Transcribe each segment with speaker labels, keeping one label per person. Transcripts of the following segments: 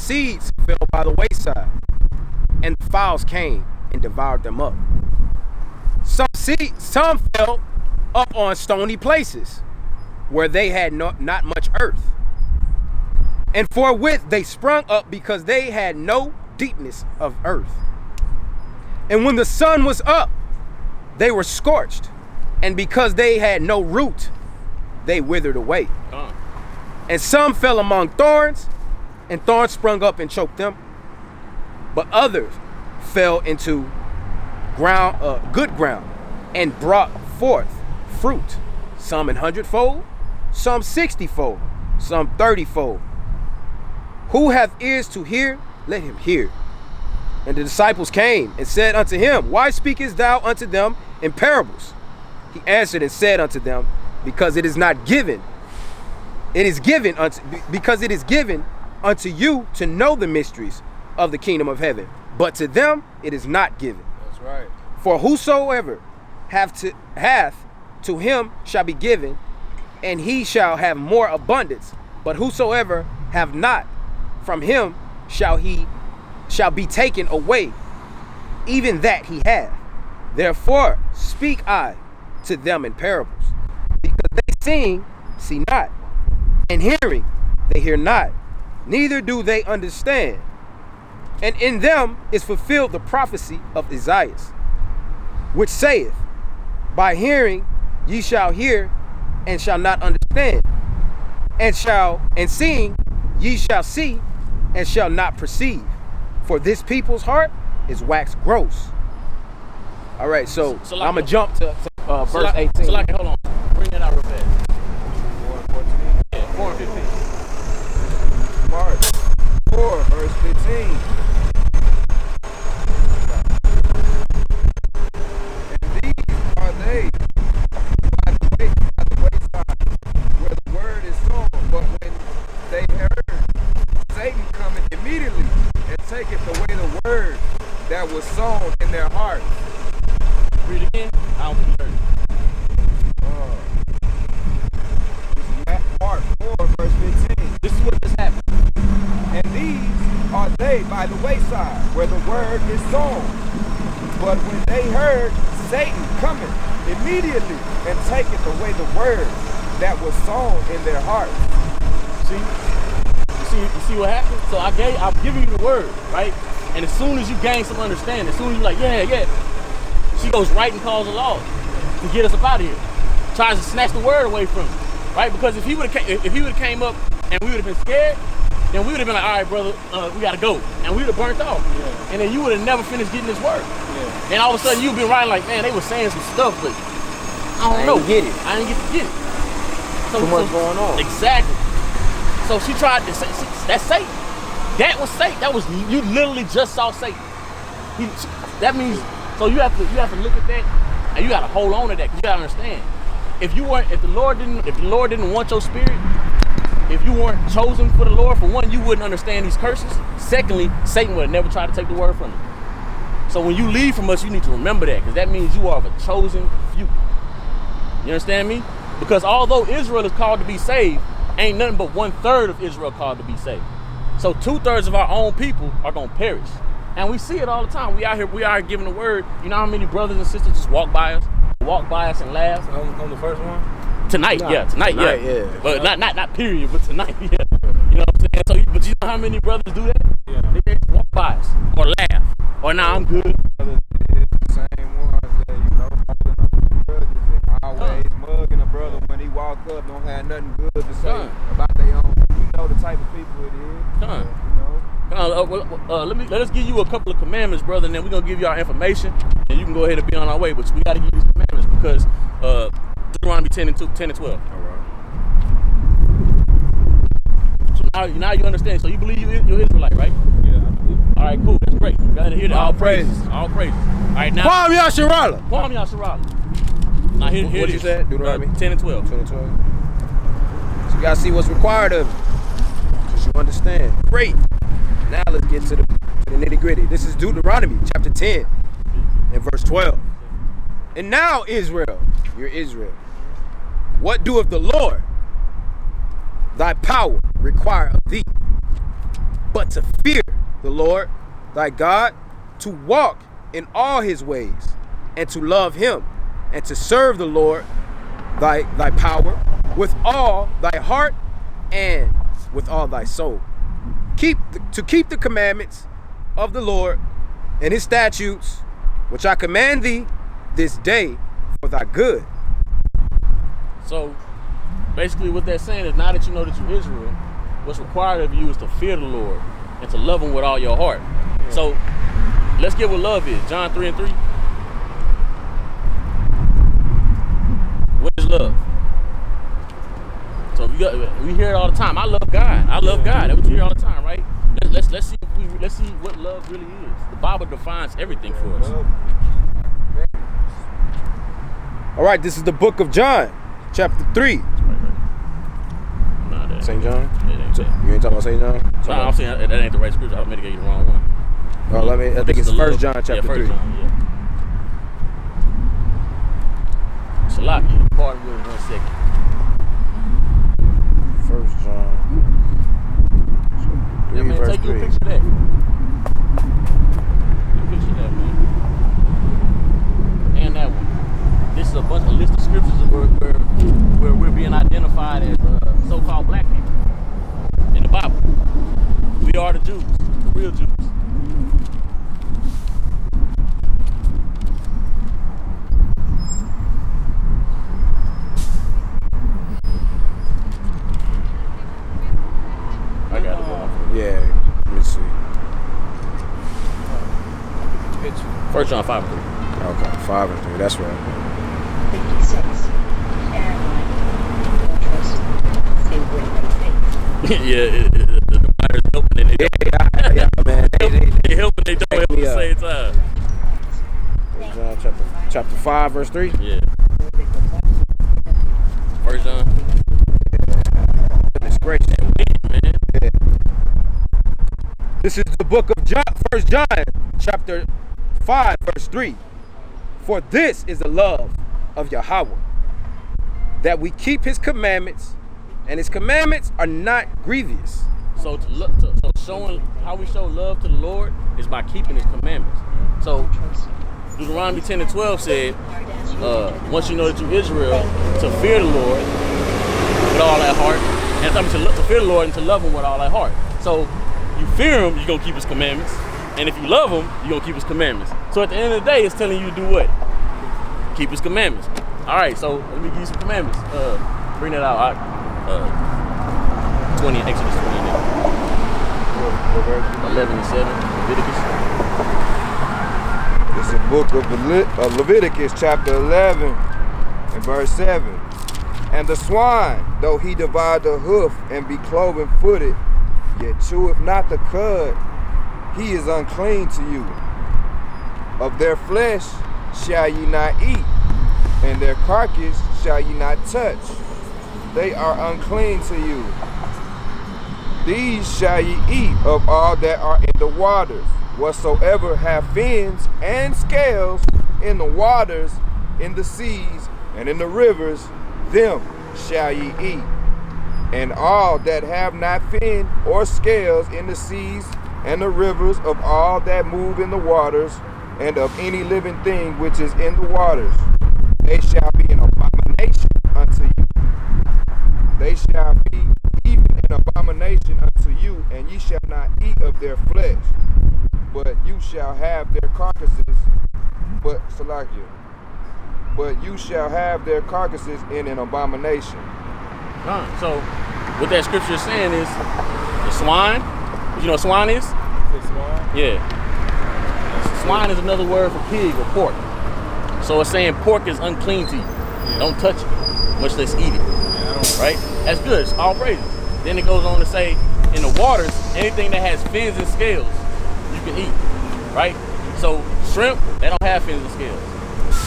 Speaker 1: seeds fell by the wayside, and the fowls came and devoured them up. Some fell up on stony places, where they had not much earth. And forthwith they sprung up, because they had no deepness of earth. And when the sun was up, they were scorched, and because they had no root, they withered away. And some fell among thorns, and thorns sprung up and choked them. But others fell into good ground, and brought forth fruit, some 100-fold, some 60-fold, some 30-fold. Who hath ears to hear, let him hear. And the disciples came and said unto him, Why speakest thou unto them in parables? He answered and said unto them, Because it is given unto you to know the mysteries of the kingdom of heaven, but to them it is not given.
Speaker 2: That's right.
Speaker 1: For whosoever hath to him shall be given, and he shall have more abundance. But whosoever have not, from him shall be taken away, even that he hath. Therefore speak I to them in parables, because they see not, and hearing, they hear not, neither do they understand. And in them is fulfilled the prophecy of Isaiah, which saith, By hearing ye shall hear, and shall not understand, and seeing ye shall see, and shall not perceive. For this people's heart is waxed gross. All right, so like, I'm going to jump to verse 18.
Speaker 3: So like, hold on. Bring that out real fast.
Speaker 2: 4 and 14.
Speaker 3: Yeah, 4 and 15.
Speaker 2: Mark 4, verse 15. And these are they by the wayside, where the word is sown, but when they heard, Satan cometh immediately and taketh away the word that was sown in their hearts.
Speaker 3: Read it again. I don't think you heard
Speaker 2: it. This is Mark 4, verse 15.
Speaker 3: This is what just happened.
Speaker 2: And these are they by the wayside, where the word is sown. But when they heard, Satan cometh immediately and taketh away the word that was sown in their hearts.
Speaker 3: You see what happened? So I'm giving you the word, right? And as soon as you gain some understanding, as soon as you're like, yeah, she goes right and calls the law to get us up out of here. Tries to snatch the word away from him, right? Because if he would have came up and we would have been scared, then we would have been like, all right, brother, we gotta go, and we would have burnt off. Yeah. And then you would have never finished getting this word. Yeah. And all of a sudden you've been writing like, man, they were saying some stuff, but I don't know. I didn't get to get it.
Speaker 1: So much going on.
Speaker 3: Exactly. So she tried to say, that's Satan. That was Satan. That was, you literally just saw Satan. That means, so you have to look at that, and you got to hold on to that, because you got to understand. If the Lord didn't want your spirit, if you weren't chosen for the Lord, for one, you wouldn't understand these curses. Secondly, Satan would have never tried to take the word from you. So when you leave from us, you need to remember that, because that means you are of a chosen few. You understand me? Because although Israel is called to be saved, ain't nothing but 1/3 of Israel called to be saved. So 2/3 of our own people are gonna perish. And we see it all the time. We out here giving the word. You know how many brothers and sisters just walk by us and laugh?
Speaker 2: On the first one?
Speaker 3: Tonight,
Speaker 1: tonight,
Speaker 3: yeah. But not period, but tonight, yeah. You know what I'm saying? So, but you know how many brothers do that? Yeah. They just walk by us or laugh. Or nah, I'm good.
Speaker 2: The same ones that, holding on grudges and always mugging a brother when he walk up, don't have nothing good to say about their own. You know the type of people it is.
Speaker 3: Let us give you a couple of commandments, brother, and then we're gonna give you our information, and you can go ahead and be on our way. But we gotta give you these commandments because Deuteronomy 10 and 12.
Speaker 2: All right.
Speaker 3: So now you understand. So you believe you're Israelite, right?
Speaker 2: Yeah, I believe.
Speaker 3: All right, cool. That's great. You gotta hear that. All praises. All praises. All right, now.
Speaker 1: Kwam
Speaker 3: Yasharala. Now here
Speaker 1: what
Speaker 3: it
Speaker 1: you
Speaker 3: is.
Speaker 1: said? Deuteronomy
Speaker 3: 10 and 12.
Speaker 1: 10 and 12. So you gotta see what's required of you, so you understand. Great. Now let's get to the nitty gritty. This is Deuteronomy chapter 10 and verse 12. And now Israel, you're Israel. What doeth the Lord thy power require of thee, but to fear the Lord thy God, to walk in all his ways, and to love him, and to serve the Lord thy power with all thy heart and with all thy soul. To keep the commandments of the Lord and his statutes, which I command thee this day for thy good.
Speaker 3: So basically what they're saying is, now that you know that you're Israel, what's required of you is to fear the Lord and to love him with all your heart. Yeah. So let's get what love is. John 3:3. What is love? So we hear it all the time. I love God. I love God. That's what you hear all the time, right? Let's see what love really is. The Bible defines everything for us.
Speaker 1: All right, this is the book of John, chapter 3.
Speaker 3: Nah,
Speaker 1: St. John?
Speaker 3: So,
Speaker 1: you ain't talking about St. John?
Speaker 3: No, I'm saying that ain't the right scripture. I was gave you the wrong one.
Speaker 1: Oh, I think it's 1 John chapter 3.
Speaker 3: John, yeah. Salaki, pardon me 1 second.
Speaker 1: 1 John.
Speaker 3: Yeah, man, take you a picture of that. Take a picture of that, man. And that one. This is a list of scriptures where we're being identified as so-called black people in the Bible. We are the Jews, the real Jews. I got it.
Speaker 1: Yeah, let me see.
Speaker 3: 1 John 5:3.
Speaker 1: Okay, 5 and 3. That's right.
Speaker 4: 56.
Speaker 3: Yeah, the writers helping and they don't.
Speaker 1: Yeah, man.
Speaker 3: They help and they don't help at the same time.
Speaker 1: John chapter 5, verse 3.
Speaker 3: Yeah. 1 John.
Speaker 1: Goodness gracious.
Speaker 3: Man.
Speaker 1: Yeah. This is the book of John, 1 John, chapter 5, verse 3. For this is the love of Yahawah, that we keep his commandments, and his commandments are not grievous.
Speaker 3: So showing how we show love to the Lord is by keeping his commandments. So Deuteronomy 10:12 said, once you know that you're Israel, to fear the Lord with all that heart, and to fear the Lord and to love him with all that heart. So you fear him, you're going to keep his commandments. And if you love him, you're going to keep his commandments. So at the end of the day, it's telling you to do what? Keep his commandments. All right, so let me give you some commandments. Bring that out. 20, Exodus 20. 11 and 7, Leviticus.
Speaker 2: It's the book of Leviticus, chapter 11, and verse 7. And the swine, though he divide the hoof and be cloven footed, yet cheweth not the cud, he is unclean to you. Of their flesh shall ye not eat, and their carcass shall ye not touch. They are unclean to you. These shall ye eat of all that are in the waters. Whatsoever have fins and scales in the waters, in the seas, and in the rivers, them shall ye eat. And all that have not fin or scales in the seas and the rivers, of all that move in the waters, and of any living thing which is in the waters, they shall be an abomination unto you. They shall be even an abomination unto you, and ye shall not eat of their flesh, but you shall have their carcasses, but you shall have their carcasses in an abomination.
Speaker 3: So what that scripture is saying is the swine. You know what swine is?
Speaker 2: Swine?
Speaker 3: Yeah. Swine is another word for pig or pork. So it's saying pork is unclean to you. Yeah. Don't touch it, much less eat it. Yeah, right? That's good. It's all praises. Then it goes on to say, in the waters, anything that has fins and scales, you can eat. Right? So shrimp, they don't have fins and scales.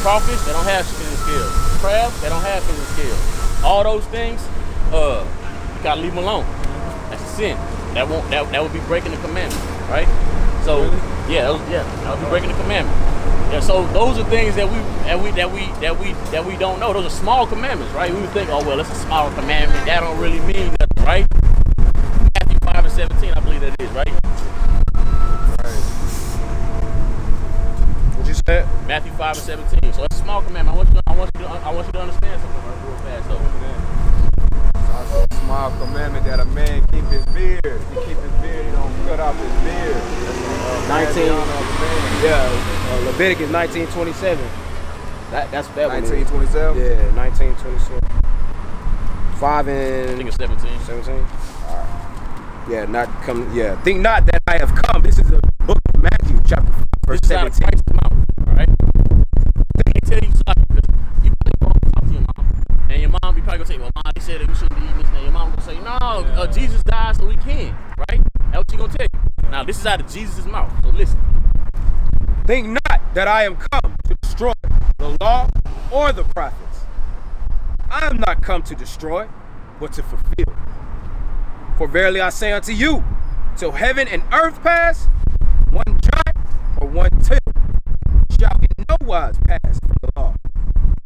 Speaker 3: Crawfish, they don't have fins and scales. Crabs, they don't have fins and scales. All those things, you gotta leave them alone. That's a sin. That would be breaking the commandment, right? So that would be breaking the commandment. Yeah, so those are things that we don't know. Those are small commandments, right? We would think, oh well, it's a small commandment. That don't really mean nothing, right? Matthew 5 and 17, I believe that is, right? Matthew 5:17. So it's a small commandment. I want you to understand something real fast. So.
Speaker 2: It's also a small commandment that a man keep his beard. He keep his beard, he don't cut off his beard. That's
Speaker 1: 19.
Speaker 2: man.
Speaker 1: Leviticus 19:27. That's that one.
Speaker 2: 1927?
Speaker 1: Yeah, 19:27. 5
Speaker 3: I
Speaker 1: and
Speaker 3: think it's 17.
Speaker 1: 17. All right. Yeah, not come. Yeah, think not that I have come. This is the book of Matthew, chapter 4, verse
Speaker 3: This is out of
Speaker 1: 17.
Speaker 3: Christ's mouth, all right? They tell you something because you probably go talk to your mom, and your mom, you probably gonna say, "Well, mom, they said that we shouldn't be eating this." Now your mom gonna say, "No, Jesus died so we can," right? That's what she gonna tell you. Now this is out of Jesus' mouth, so listen.
Speaker 1: Think not that I am come to destroy the law or the prophets. I am not come to destroy, but to fulfill. For verily I say unto you, till heaven and earth pass, one jot or one tittle shall in no wise pass from the law,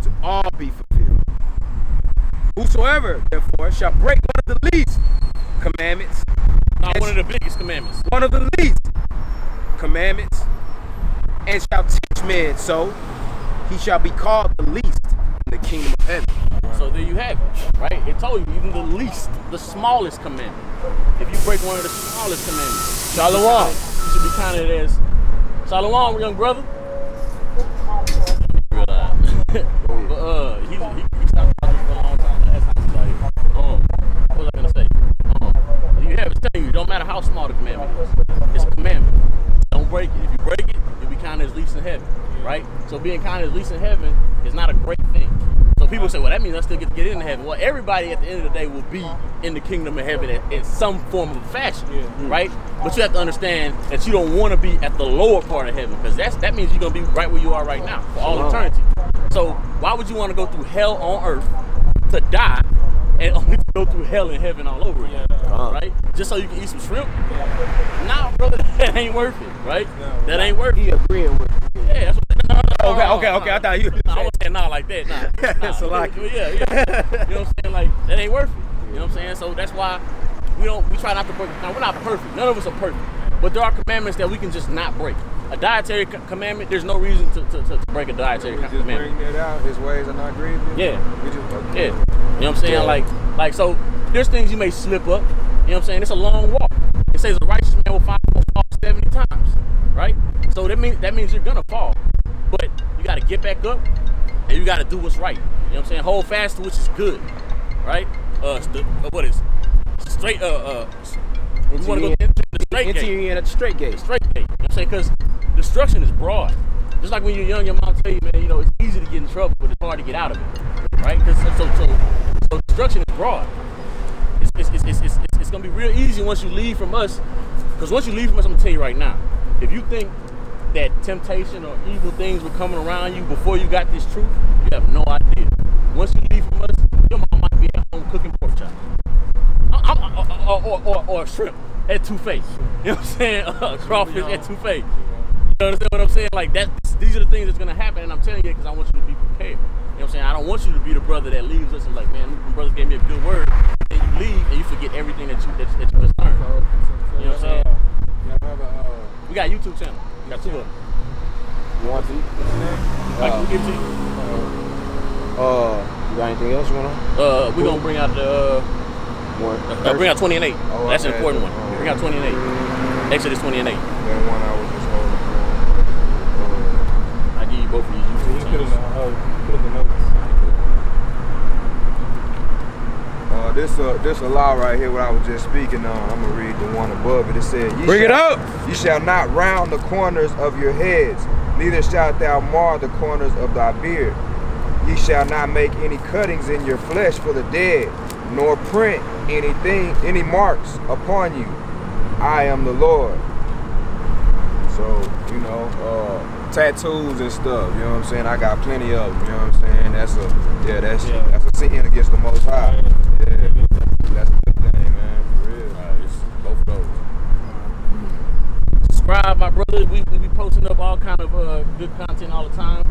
Speaker 1: to all be fulfilled. Whosoever therefore shall break one of the least commandments,
Speaker 3: Not one of the biggest commandments.
Speaker 1: one of the least commandments, and shall teach men so, he shall be called the least in the kingdom of heaven.
Speaker 3: So there you have it, right? It told you even the least, the smallest commandment. If you break one of the smallest commandments, Shalom, you should be counted as Shalom, young brother. But he stopped talking for a long time. That's how he's out here. What was I gonna say? You have it telling you, it don't matter how small the commandment is. It's a commandment. Don't break it. If you break it, you'll be counted as least in heaven, right? So being counted as least in heaven is not a great thing. So people say, well, that means I still get to get into heaven. Well, everybody at the end of the day will be in the kingdom of heaven in some form of fashion, right? But you have to understand that you don't want to be at the lower part of heaven, because that means you're going to be right where you are right now for all eternity. So why would you want to go through hell on earth to die and only to go through hell in heaven all over again, right? Just so you can eat some shrimp? Nah, brother, that ain't worth it, right? That ain't worth it.
Speaker 1: He agreeing with you.
Speaker 3: Yeah, that's what.
Speaker 1: Okay. I thought you.
Speaker 3: Nah, I wasn't saying nah like that. Nah.
Speaker 1: It's a lot.
Speaker 3: Yeah. You know what I'm saying? Like, that ain't worth it. You know what I'm saying? So that's why we try not to break. Now, we're not perfect. None of us are perfect. But there are commandments that we can just not break. A dietary commandment, there's no reason to break a dietary
Speaker 2: We just
Speaker 3: commandment.
Speaker 2: bring that out. His ways are not grievous.
Speaker 3: Yeah.
Speaker 2: We just
Speaker 3: Yeah. You know what I'm saying? Like so there's things you may slip up. You know what I'm saying? It's a long walk. It says a righteous man will fall 70 times. Right? So that means you're gonna fall. But you gotta get back up and you gotta do what's right. You know what I'm saying? Hold fast to which is good. Right? What is straight you wanna go into the straight gate.
Speaker 1: Enter at the straight gate.
Speaker 3: Straight gate. You know what I'm saying? Because destruction is broad. Just like when you're young, your mom tell you, man, you know, it's easy to get in trouble, but it's hard to get out of it. Right? Because so destruction is broad. It's gonna be real easy once you leave from us. Because once you leave from us, I'm gonna tell you right now, if you think that temptation or evil things were coming around you before you got this truth, you have no idea. Once you leave from us, your mom might be at home cooking pork chops. Or shrimp at Two-Face. You know what I'm saying? Crawfish at Two-Face. You understand what I'm saying? Like that. These are the things that's gonna happen, and I'm telling you because I want you to be prepared. You know what I'm saying? I don't want you to be the brother that leaves us and like, man, my brothers gave me a good word, and you leave and you forget everything that you just learned. You know what I'm saying? We got a YouTube channel. We got 2 of them.
Speaker 1: You want to?
Speaker 3: I can give it to you.
Speaker 1: You got anything else you want to?
Speaker 3: We're gonna bring out the
Speaker 1: One.
Speaker 3: bring out 20 and 8.
Speaker 2: Oh,
Speaker 3: That's an
Speaker 2: okay.
Speaker 3: important one. Bring out 20 and 8. Exodus 20 and 8.
Speaker 2: That one I was just holding.
Speaker 3: I give you both of these YouTube channels.
Speaker 5: Put in the notes.
Speaker 2: This a law right here, what I was just speaking on. I'm gonna read the one above it. It said,
Speaker 1: Bring it up.
Speaker 2: You shall not round the corners of your heads, neither shalt thou mar the corners of thy beard. Ye shall not make any cuttings in your flesh for the dead, nor print any marks upon you. I am the Lord. So, you know, tattoos and stuff, you know what I'm saying? I got plenty of them, you know what I'm saying? That's a sin against the Most High. Yeah, that's a good thing, man, for real.
Speaker 3: It's both of those. Subscribe, my brother. We be posting up all kind of good content all the time,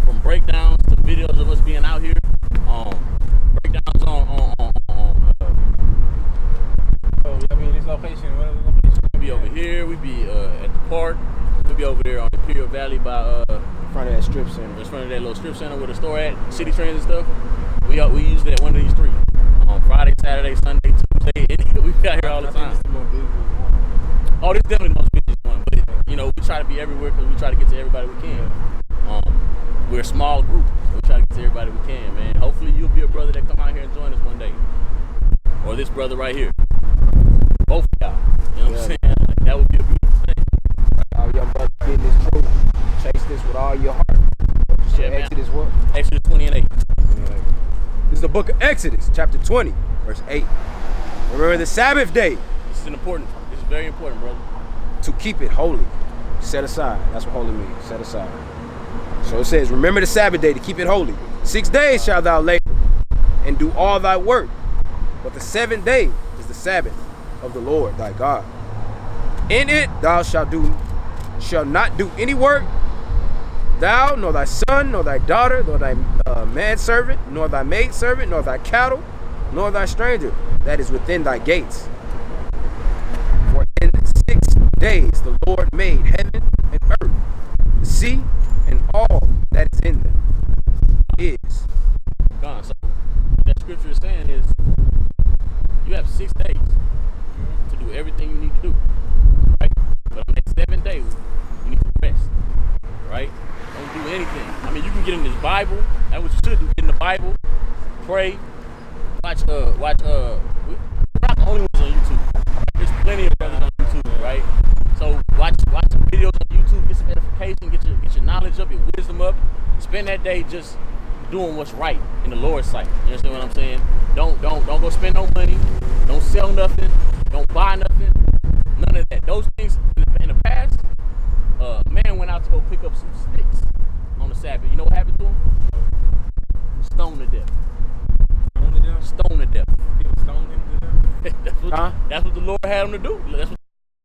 Speaker 3: from breakdowns to videos of us being out here. Breakdowns on
Speaker 5: I mean, this location, what is the location?
Speaker 3: we be over here. We be at the park. We be over there on Imperial Valley by
Speaker 1: front of that strip center.
Speaker 3: In front of that little strip center where the store at, City Trends and stuff. We use it at one of these three. On Friday, Saturday, Sunday, Tuesday. We got here all the time.
Speaker 5: I think it's the most busiest one.
Speaker 3: Oh, this is definitely the most busiest one. But you know, we try to be everywhere because we try to get to everybody we can. We're a small group, so we try to get to everybody we can, man. Hopefully you'll be a brother that come out here and join us one day. Or this brother right here. Both of y'all. You know what I'm saying? Like, that would be a beautiful thing.
Speaker 1: All young brothers getting this truth. Chase this with all your heart.
Speaker 3: Yeah, man.
Speaker 1: Exodus what?
Speaker 3: Exodus 20 and 8.
Speaker 1: This is the book of Exodus, chapter 20, verse 8. Remember the Sabbath day
Speaker 3: This is very important, brother.
Speaker 1: to keep it holy. Set aside. That's what holy means. Set aside. So it says, remember the Sabbath day to keep it holy. 6 days shalt thou labor and do all thy work. But the 7th day is the Sabbath of the Lord thy God. In it thou shalt not do any work, thou, nor thy son, nor thy daughter, nor thy manservant, nor thy maidservant, nor thy cattle, nor thy stranger that is within thy gates. For in 6 days the Lord made heaven and earth, the sea, and all that is in them. Is.
Speaker 3: Gone. So what that scripture is saying is you have 6 days to do everything you need to do. Right? But on that 7th day, you need to rest. Right? Don't do anything. I mean, you can get in this Bible. That's what you should do. Get in the Bible, pray, watch we're not the only ones on YouTube. There's plenty of brothers on YouTube, right? So watch some videos on YouTube, get some edification, get your knowledge up, your wisdom up. Spend that day just doing what's right in the Lord's sight. You understand what I'm saying? Don't go spend no money. Don't sell nothing. Don't buy nothing. None of that. Those things in the past, a man went out to go pick up some sticks on the Sabbath. You know what happened to him? Stoned to death.
Speaker 5: Stoned to death?
Speaker 3: Stoned to death.
Speaker 5: People stoned him to death?
Speaker 3: That's what the Lord had him to do. That's what